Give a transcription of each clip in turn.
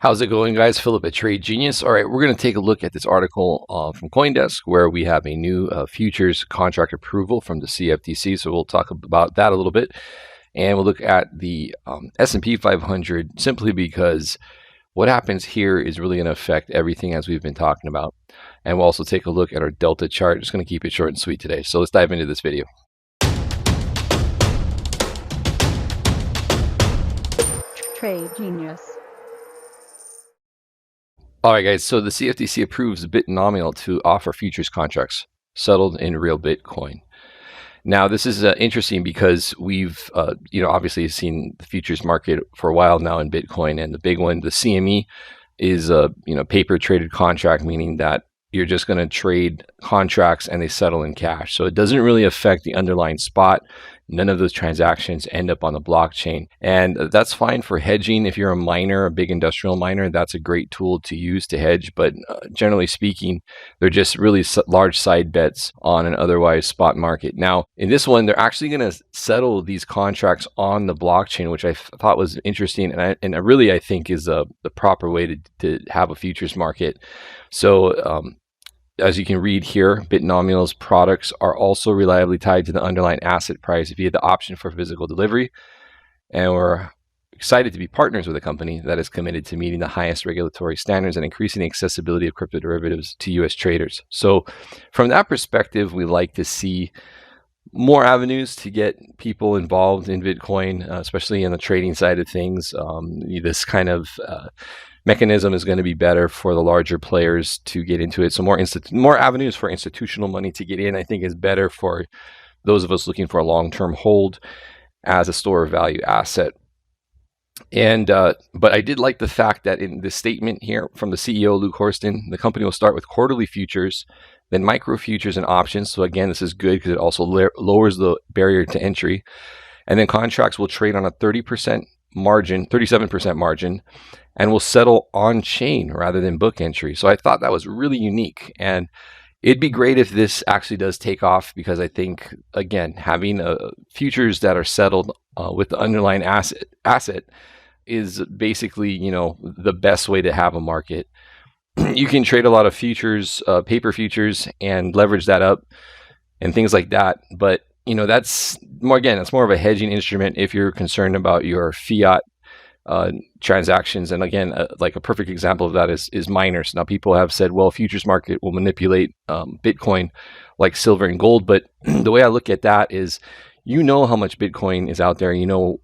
How's it going, guys? Philip at Trade Genius. All right, we're going to take a look at this article from CoinDesk where we have a new futures contract approval from the CFTC. So we'll talk about that a little bit. And we'll look at the S&P 500 simply because what happens here is really going to affect everything as we've been talking about. And we'll also take a look at our Delta chart. Just going to keep it short and sweet today. So let's dive into this video. Trade Genius. All right, guys, so the CFTC approves Bitnominal to offer futures contracts settled in real Bitcoin. Now, this is interesting because we've, obviously seen the futures market for a while now in Bitcoin, and the big one, the CME, is a paper traded contract, meaning that you're just going to trade contracts and they settle in cash. So it doesn't really affect the underlying spot. None of those transactions end up on the blockchain. And that's fine for hedging. If you're a miner, a big industrial miner, that's a great tool to use to hedge. But generally speaking, they're just really large side bets on an otherwise spot market. Now, in this one, they're actually going to settle these contracts on the blockchain, which I thought was interesting. And I really think is the proper way to have a futures market. So, as you can read here, Bitnominal's products are also reliably tied to the underlying asset price via the option for physical delivery. And we're excited to be partners with a company that is committed to meeting the highest regulatory standards and increasing the accessibility of crypto derivatives to U.S. traders. So from that perspective, we like to see more avenues to get people involved in Bitcoin, especially in the trading side of things. This kind of mechanism is going to be better for the larger players to get into it. So more avenues for institutional money to get in, I think, is better for those of us looking for a long-term hold as a store of value asset. And but I did like the fact that in the statement here from the CEO, Luke Horston, the company will start with quarterly futures, then micro futures and options. So again, this is good because it also lowers the barrier to entry. And then contracts will trade on a 37% margin, and will settle on chain rather than book entry. So I thought that was really unique. And it'd be great if this actually does take off, because I think, again, having futures that are settled with the underlying asset is basically, the best way to have a market. You can trade a lot of futures, paper futures, and leverage that up and things like that. But, that's more of a hedging instrument if you're concerned about your fiat transactions. And again, like a perfect example of that is miners. Now, people have said, well, futures market will manipulate Bitcoin like silver and gold. But the way I look at that is, how much Bitcoin is out there,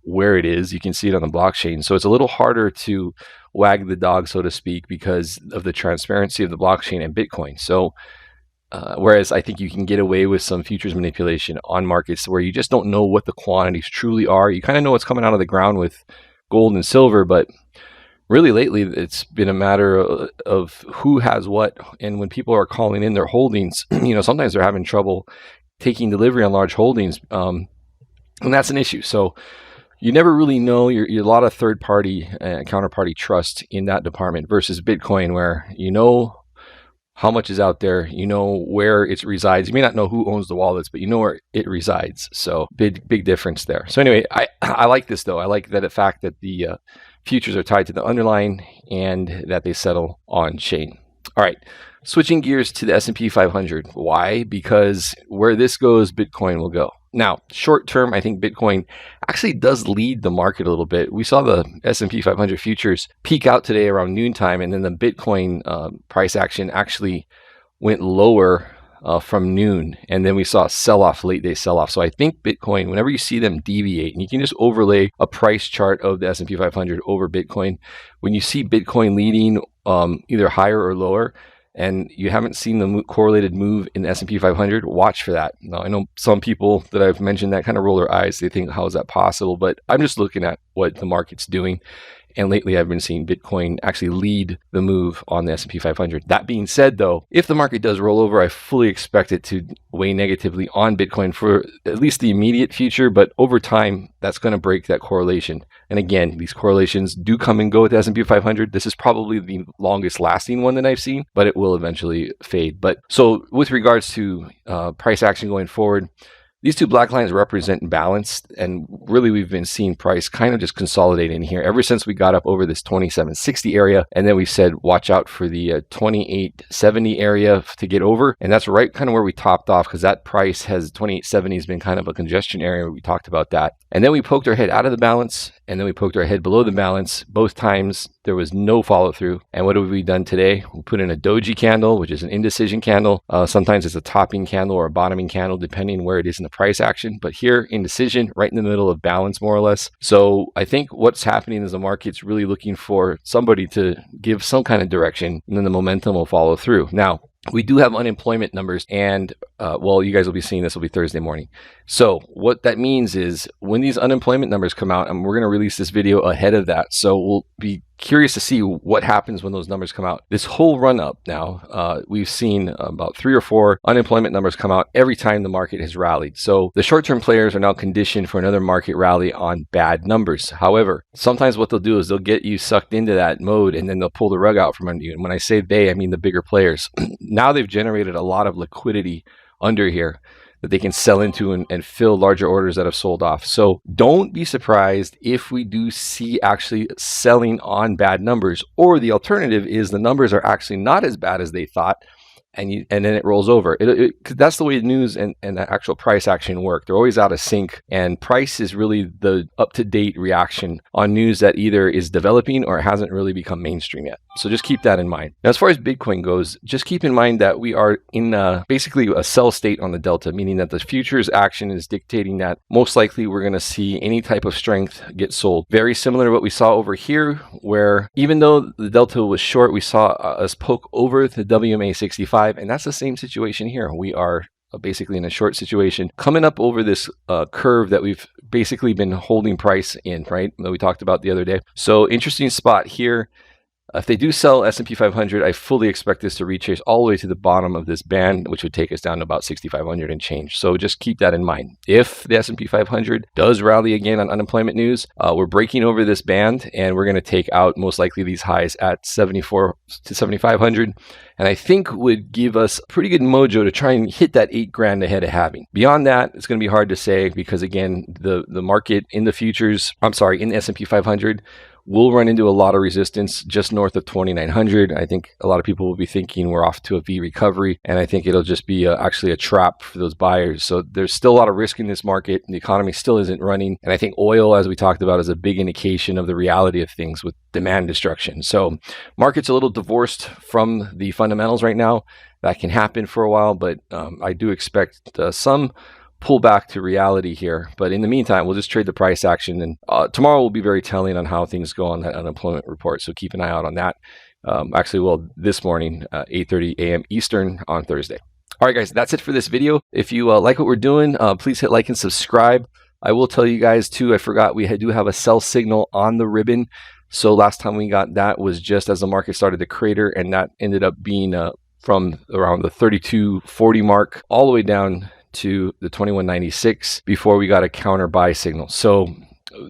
where it is, you can see it on the blockchain. So it's a little harder to wag the dog, so to speak, because of the transparency of the blockchain and Bitcoin. So whereas I think you can get away with some futures manipulation on markets where you just don't know what the quantities truly are. You kind of know what's coming out of the ground with gold and silver, but really lately it's been a matter of who has what. And when people are calling in their holdings, sometimes they're having trouble taking delivery on large holdings, and that's an issue. So you never really know. You're a lot of third-party counterparty trust in that department versus Bitcoin, where how much is out there, where it resides. You may not know who owns the wallets, but where it resides. So big difference there. So anyway, I like this though. I like the fact that the futures are tied to the underlying and that they settle on chain. All right, switching gears to the S&P 500. Why? Because where this goes, Bitcoin will go. Now, short term, I think Bitcoin actually does lead the market a little bit. We saw the S&P 500 futures peak out today around noontime, and then the Bitcoin price action actually went lower from noon, and then we saw a sell-off, late day sell-off. So I think Bitcoin, whenever you see them deviate, and you can just overlay a price chart of the S&P 500 over Bitcoin, when you see Bitcoin leading either higher or lower, and you haven't seen the correlated move in the S&P 500, watch for that. Now, I know some people that I've mentioned that kind of roll their eyes. They think, how is that possible? But I'm just looking at what the market's doing. And lately, I've been seeing Bitcoin actually lead the move on the S&P 500. That being said, though, if the market does roll over, I fully expect it to weigh negatively on Bitcoin for at least the immediate future. But over time, that's going to break that correlation. And again, these correlations do come and go with the S&P 500. This is probably the longest lasting one that I've seen, but it will eventually fade. But so with regards to price action going forward, These two black lines represent balance, and really we've been seeing price kind of just consolidate in here ever since we got up over this 2760 area, and then we said watch out for the 2870 area to get over, and that's right kind of where we topped off, because that price has 2870 has been kind of a congestion area. We talked about that, and then we poked our head out of the balance, and then we poked our head below the balance. Both times there was no follow through. And what have we done today? We put in a doji candle, which is an indecision candle. Sometimes it's a topping candle or a bottoming candle, depending where it is in the price action. But here, indecision, right in the middle of balance, more or less. So I think what's happening is the market's really looking for somebody to give some kind of direction, and then the momentum will follow through. Now, we do have unemployment numbers, and well, you guys will be seeing this will be Thursday morning. So what that means is when these unemployment numbers come out, and we're going to release this video ahead of that, so we'll be curious to see what happens when those numbers come out. This whole run up now, we've seen about 3 or 4 unemployment numbers come out every time the market has rallied. So the short-term players are now conditioned for another market rally on bad numbers. However, sometimes what they'll do is they'll get you sucked into that mode, and then they'll pull the rug out from under you. And when I say they, I mean the bigger players. Now they've generated a lot of liquidity under here that they can sell into and fill larger orders that have sold off. So don't be surprised if we do see actually selling on bad numbers, or the alternative is the numbers are actually not as bad as they thought, and then it rolls over. 'Cause that's the way news and the actual price action work. They're always out of sync, and price is really the up-to-date reaction on news that either is developing or hasn't really become mainstream yet. So just keep that in mind. Now, as far as Bitcoin goes, just keep in mind that we are in basically a sell state on the delta, meaning that the futures action is dictating that most likely we're going to see any type of strength get sold. Very similar to what we saw over here, where even though the delta was short, we saw us poke over the WMA 65, and that's the same situation here. We are basically in a short situation coming up over this curve that we've basically been holding price in, right, that we talked about the other day. So interesting spot here. If they do sell S&P 500, I fully expect this to retrace all the way to the bottom of this band, which would take us down to about 6,500 and change. So just keep that in mind. If the S&P 500 does rally again on unemployment news, we're breaking over this band, and we're going to take out most likely these highs at 74 to 7,500. And I think would give us pretty good mojo to try and hit that $8,000 ahead of halving. Beyond that, it's going to be hard to say, because again, the market in the futures, in the S&P 500, we'll run into a lot of resistance just north of 2,900. I think a lot of people will be thinking we're off to a V recovery, and I think it'll just be actually a trap for those buyers. So there's still a lot of risk in this market. The economy still isn't running, and I think oil, as we talked about, is a big indication of the reality of things with demand destruction. So market's a little divorced from the fundamentals right now. That can happen for a while, but I do expect some pull back to reality here. But in the meantime, we'll just trade the price action, and tomorrow will be very telling on how things go on that unemployment report. So keep an eye out on that. This morning, 8:30 a.m. Eastern on Thursday. All right, guys, that's it for this video. If you like what we're doing, please hit like and subscribe. I will tell you guys too, I forgot, we do have a sell signal on the ribbon. So last time we got that was just as the market started to crater, and that ended up being from around the 32.40 mark all the way down to the 21.96 before we got a counter buy signal. So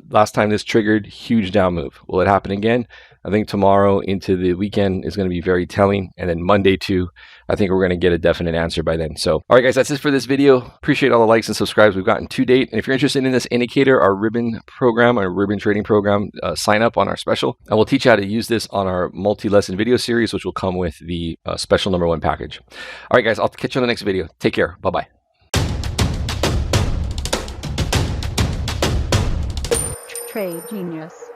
last time this triggered, huge down move. Will it happen again? I think tomorrow into the weekend is going to be very telling, and then Monday too. I think we're going to get a definite answer by then. So, all right, guys, that's it for this video. Appreciate all the likes and subscribes we've gotten to date. And if you're interested in this indicator, our ribbon program, our ribbon trading program, sign up on our special, and we'll teach you how to use this on our multi-lesson video series, which will come with the special #1 package. All right, guys, I'll catch you on the next video. Take care. Bye-bye. Trade Genius.